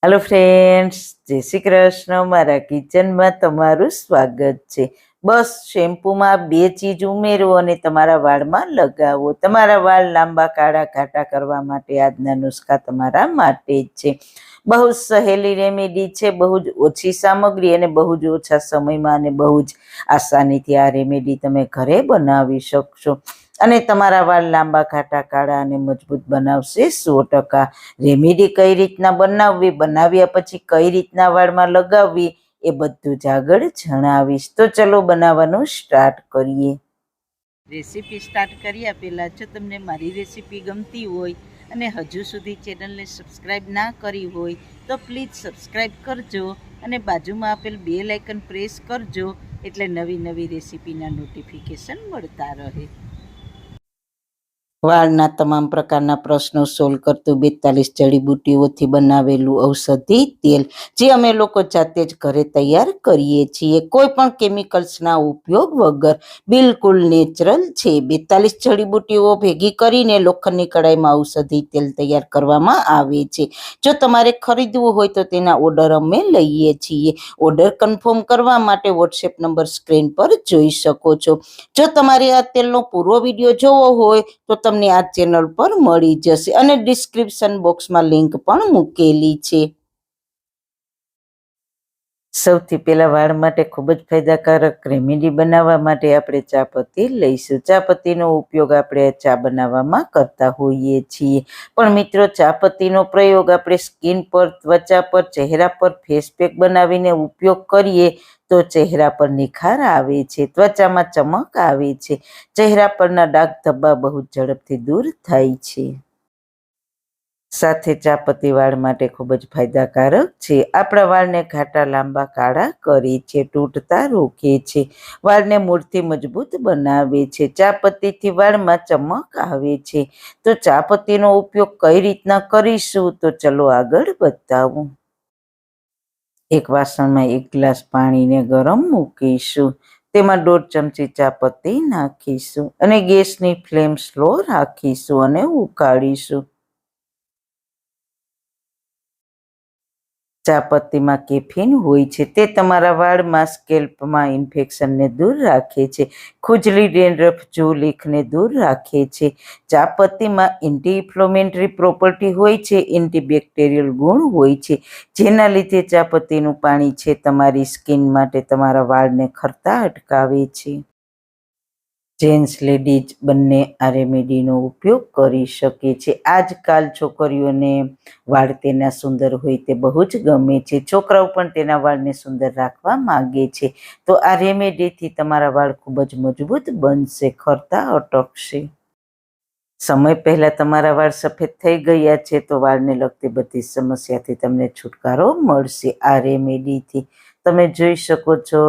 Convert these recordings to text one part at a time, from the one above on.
Hello friends, જય શ્રી કૃષ્ણ. મારા કિચનમાં તમારું સ્વાગત છે. બસ શેમ્પૂમાં 2 ચીજ ઉમેરો અને તમારા વાળમાં લગાવો. તમારા વાળ લાંબા કાળા ઘાટા કરવા માટે આજના નુસ્ખા તમારા માટે જ છે. બહુ જ સહેલી રેમેડી છે, બહુ જ ઓછી સામગ્રી અને બહુ જ ઓછા સમયમાં અને બહુ જ આસાનીથી આ રેમેડી તમે ઘરે બનાવી શકશો અને તમારા વાળ લાંબા ઘાટા કાળા અને મજબૂત બનાવશે 100%. રેમેડી કઈ રીતના બનાવવી, બનાવ્યા પછી કઈ રીતના વાળમાં લગાવવી એ બધું જ આગળ જણાવીશ. તો ચલો બનાવવાનું સ્ટાર્ટ કરીએ. રેસીપી સ્ટાર્ટ કર્યા પહેલાં જો તમને મારી રેસીપી ગમતી હોય અને હજુ સુધી ચેનલને સબસ્ક્રાઈબ ના કરી હોય તો પ્લીઝ સબસ્ક્રાઈબ કરજો અને બાજુમાં આપેલ બેલ આઇકન પ્રેસ કરજો, એટલે નવી નવી રેસીપીના નોટિફિકેશન મળતા રહે. વાળના તમામ પ્રકારના પ્રશ્નો સોલ્વ કરતું 42 જડીબુટ્ટીઓથી બનાવેલું ઔષધિ તેલ, જે અમે લોકો જાતે જ ઘરે તૈયાર કરીએ છીએ, કોઈ પણ કેમિકલ્સના ઉપયોગ વગર, બિલકુલ નેચરલ છે. 42 જડીબુટ્ટીઓ ભેગી કરીને લોખંડની કડાઈમાં ઔષધિ તેલ તૈયાર કરવામાં આવે છે. જો તમારે ખરીદવું હોય તો તેના ઓર્ડર અમે લઈએ છીએ. ઓર્ડર કન્ફર્મ કરવા માટે વોટ્સએપ નંબર સ્ક્રીન પર જોઈ શકો છો. જો તમારે આ તેલનો પૂરો વિડીયો જોવો હોય તો તમને આ ચેનલ પર મળી જશે અને ડિસ્ક્રિપ્શન બોક્સમાં લિંક પણ મૂકેલી છે. સૌથી પહેલા વાળ માટે ખૂબ જ ફાયદાકારક રેમેડી બનાવવા માટે આપણે ચા પત્તી લઈશું. ચા પત્તીનો ઉપયોગ આપણે ચા બનાવવામાં કરતા હોઈએ છીએ, પણ મિત્રો ચા પત્તીનો પ્રયોગ આપણે સ્કિન પર, ત્વચા પર, ચહેરા પર ફેસ પેક બનાવીને ઉપયોગ કરીએ તો ચહેરા પર નિખાર આવે છે, ત્વચામાં ચમક આવે છે, ચહેરા પરના ડાઘ ધબ્બા બહુ ઝડપથી દૂર થાય છે. સાથે ચા પત્તી વાળ માટે ખૂબ જ ફાયદાકારક છે. આપણા વાળને ઘાટા લાંબા કાળા કરે છે, તૂટતા રોકે છે, વાળને મૂળથી મજબૂત બનાવે છે, ચા પત્તીથી વાળમાં ચમક આવે છે. તો ચા પત્તીનો ઉપયોગ કઈ રીતના કરીશું તો ચલો આગળ બતાવું. એક વાસણમાં 1 ગ્લાસ પાણીને ગરમ મૂકીશું. તેમાં 1.5 ચમચી ચા પત્તી નાખીશું અને ગેસની ફ્લેમ સ્લો રાખીશું અને ઉકાળીશું. ચા પત્તીમાં કેફીન હોય છે, તે તમારા વાળમાં, સ્કેલ્પમાં ઇન્ફેક્શનને દૂર રાખે છે, ખુજલી, ડેન્ડ્રફ, જૂ-લીખને દૂર રાખે છે. ચા પત્તીમાં એન્ટી ઇન્ફ્લેમેટરી પ્રોપર્ટી હોય છે, એન્ટીબેક્ટેરિયલ ગુણ હોય છે, જેના લીધે ચા પત્તીનું પાણી છે તમારી સ્કિન માટે તમારા વાળને ખરતા અટકાવે છે. જેન્ટ્સ, લેડીઝ બંને આ રેમેડીનો ઉપયોગ કરી શકે છે. આજકાલ છોકરીઓને વાળ તેના સુંદર હોય તે બહુ જ ગમે છે, છોકરાઓ પણ તેના વાળને સુંદર રાખવા માંગે છે. તો આ રેમેડીથી તમારા વાળ ખૂબ જ મજબૂત બનશે, ખરતા અટકશે. સમય પહેલા તમારા વાળ સફેદ થઈ ગયા છે તો વાળને લગતી બધી સમસ્યાથી તમને છુટકારો મળશે આ રેમેડીથી. તમે જોઈ શકો છો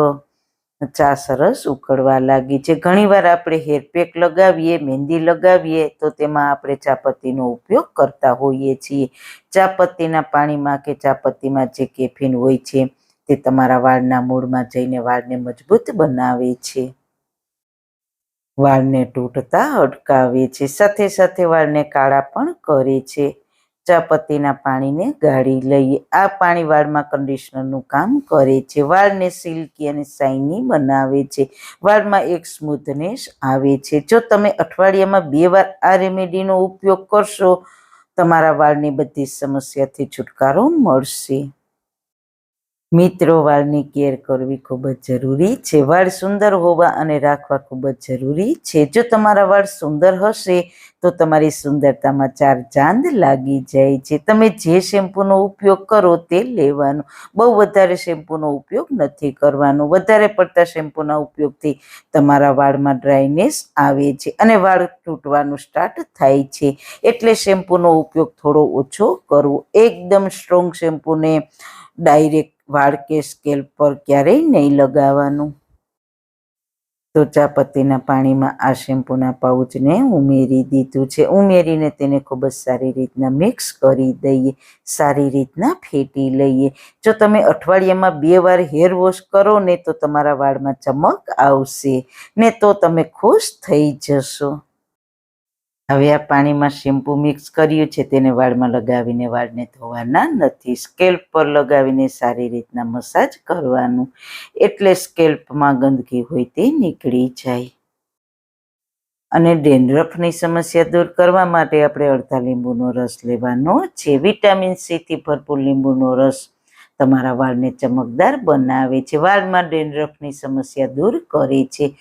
ચા સરસ ઉકળવા લાગી છે. ઘણીવાર આપણે હેરપેક લગાવીએ, મહેંદી લગાવીએ તો તેમાં આપણે ચા પત્તીનો ઉપયોગ કરતા હોઈએ છીએ. ચા પત્તીના પાણીમાં કે ચા પત્તીમાં જે કેફીન હોય છે તે તમારા વાળના મૂળમાં જઈને વાળને મજબૂત બનાવે છે, વાળને તૂટતા અટકાવે છે, સાથે સાથે વાળને કાળા પણ કરે છે. ચા પત્તીના પાણીને ગાળી લઈએ. આ પાણી વાળમાં કન્ડિશનરનું કામ કરે છે, વાળને સિલ્કી અને શાઇની બનાવે છે, વાળમાં એક સ્મૂથનેસ આવે છે. જો તમે અઠવાડિયામાં 2 વાર આ રેમેડીનો ઉપયોગ કરશો, તમારા વાળની બધી સમસ્યાથી છુટકારો મળશે. મિત્રો, વાળની કેર કરવી ખૂબ જ જરૂરી છે. વાળ સુંદર હોવા અને રાખવા ખૂબ જ જરૂરી છે. જો તમારા વાળ સુંદર હશે તો તમારી સુંદરતામાં 4 ચાંદ લાગી જાય છે. તમે જે શેમ્પૂનો ઉપયોગ કરો તે લેવાનો, બહુ વધારે શેમ્પૂનો ઉપયોગ નથી કરવાનો. વધારે પડતા શેમ્પૂના ઉપયોગથી તમારા વાળમાં ડ્રાયનેસ આવે છે અને વાળ તૂટવાનું સ્ટાર્ટ થાય છે, એટલે શેમ્પૂનો ઉપયોગ થોડો ઓછો કરવો. એકદમ સ્ટ્રોંગ શેમ્પૂને ડાયરેક્ટ વાળ કે સ્કેલ્પ પર ક્યારેય નહીં લગાવવાનું. તો ચા પત્તીના પાણીમાં આ શેમ્પૂના પાઉચને ઉમેરી દીધું છે. ઉમેરીને તેને ખૂબ જ સારી રીતના મિક્સ કરી દઈએ, સારી રીતના ફેટી લઈએ. જો તમે અઠવાડિયામાં 2 વાર હેર વોશ કરો ને તો તમારા વાળમાં ચમક આવશે ને તો તમે ખુશ થઈ જશો. હવે આ પાણીમાં શેમ્પૂ મિક્સ કર્યું છે તેને વાળમાં લગાવીને વાળને ધોવાના નથી. સ્કેલ્પ પર લગાવીને સારી રીતના મસાજ કરવાનું, એટલે સ્કેલ્પમાં ગંદકી હોય તે નીકળી જાય. અને ડેન્ડ્રફની સમસ્યા દૂર કરવા માટે આપણે અડધા લીંબુનો રસ લેવાનો છે. વિટામિન સી થી ભરપૂર લીંબુનો રસ તમારા વાળને ચમકદાર બનાવે છે, વાળમાં ડેન્ડ્રફની સમસ્યા દૂર કરે છે.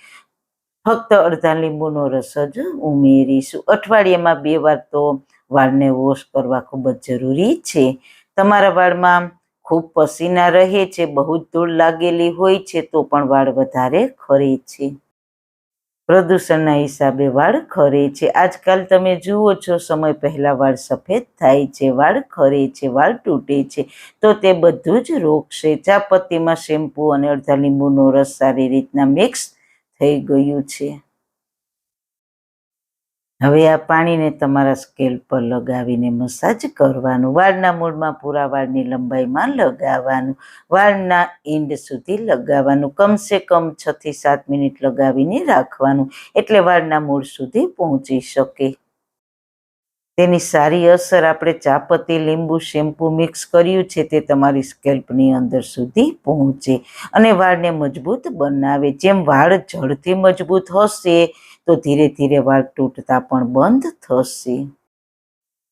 ફક્ત અડધા લીંબુનો રસ જ ઉમેરીશું. અઠવાડિયામાં 2 વાર તો વાળને વોશ કરવા ખૂબ જ જરૂરી છે. તમારા વાળમાં ખૂબ પસીના રહે છે, બહુ જ ધૂળ લાગેલી હોય છે તો પણ વાળ વધારે ખરે છે. પ્રદૂષણના હિસાબે વાળ ખરે છે. આજકાલ તમે જુઓ છો, સમય પહેલા વાળ સફેદ થાય છે, વાળ ખરે છે, વાળ તૂટે છે, તો તે બધું જ રોકશે. ચા પત્તીમાં શેમ્પૂ અને અડધા લીંબુનો રસ સારી રીતના મિક્સ થઈ ગયું છે. હવે આ પાણીને તમારા સ્કેલ્પ પર લગાવીને મસાજ કરવાનું. વાળના મૂળમાં પૂરા વાળની લંબાઈમાં લગાવવાનું, વાળના એન્ડ સુધી લગાવવાનું. કમસે કમ 6 થી 7 મિનિટ લગાવીને રાખવાનું, એટલે વાળના મૂળ સુધી પહોંચી શકે. તેની સારી અસર આપણે ચા પત્તી લીંબુ શેમ્પૂ મિક્સ કર્યું છે તે તમારી સ્કેલ્પની અંદર સુધી પહોંચે અને વાળને મજબૂત બનાવે. જેમ વાળ જડથી મજબૂત હશે તો ધીરે ધીરે વાળ તૂટતા પણ બંધ થશે.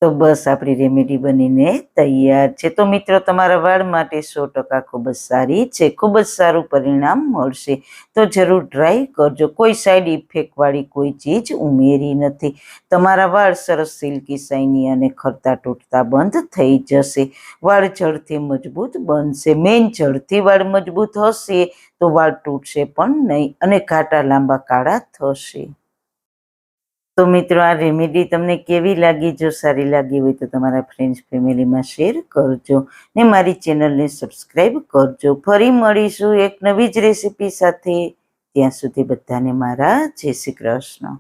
તો બસ આપણી રેમેડી બનીને તૈયાર છે. તો મિત્રો, તમારા વાળ માટે 100% ખૂબ જ સારી છે, ખૂબ જ સારું પરિણામ મળશે. તો જરૂર ટ્રાય કરજો. કોઈ સાઈડ ઇફેક્ટ વાળી કોઈ ચીજ ઉમેરી નથી. તમારા વાળ સરસ સિલ્કી, શાઇની અને ખરતા તૂટતા બંધ થઈ જશે. વાળ જડથી મજબૂત બનશે. મેઇન જડથી વાળ મજબૂત હશે તો વાળ તૂટશે પણ નહીં અને ઘાટા લાંબા કાળા થશે. તો મિત્રો, આ રેમેડી તમને કેવી લાગી? જો સારી લાગી હોય તો તમારા ફ્રેન્ડ્સ ફેમિલીમાં શેર કરજો ને મારી ચેનલને સબસ્ક્રાઈબ કરજો. ફરી મળીશું એક નવી જ રેસીપી સાથે. ત્યાં સુધી બધાને મારા જય શ્રી કૃષ્ણ.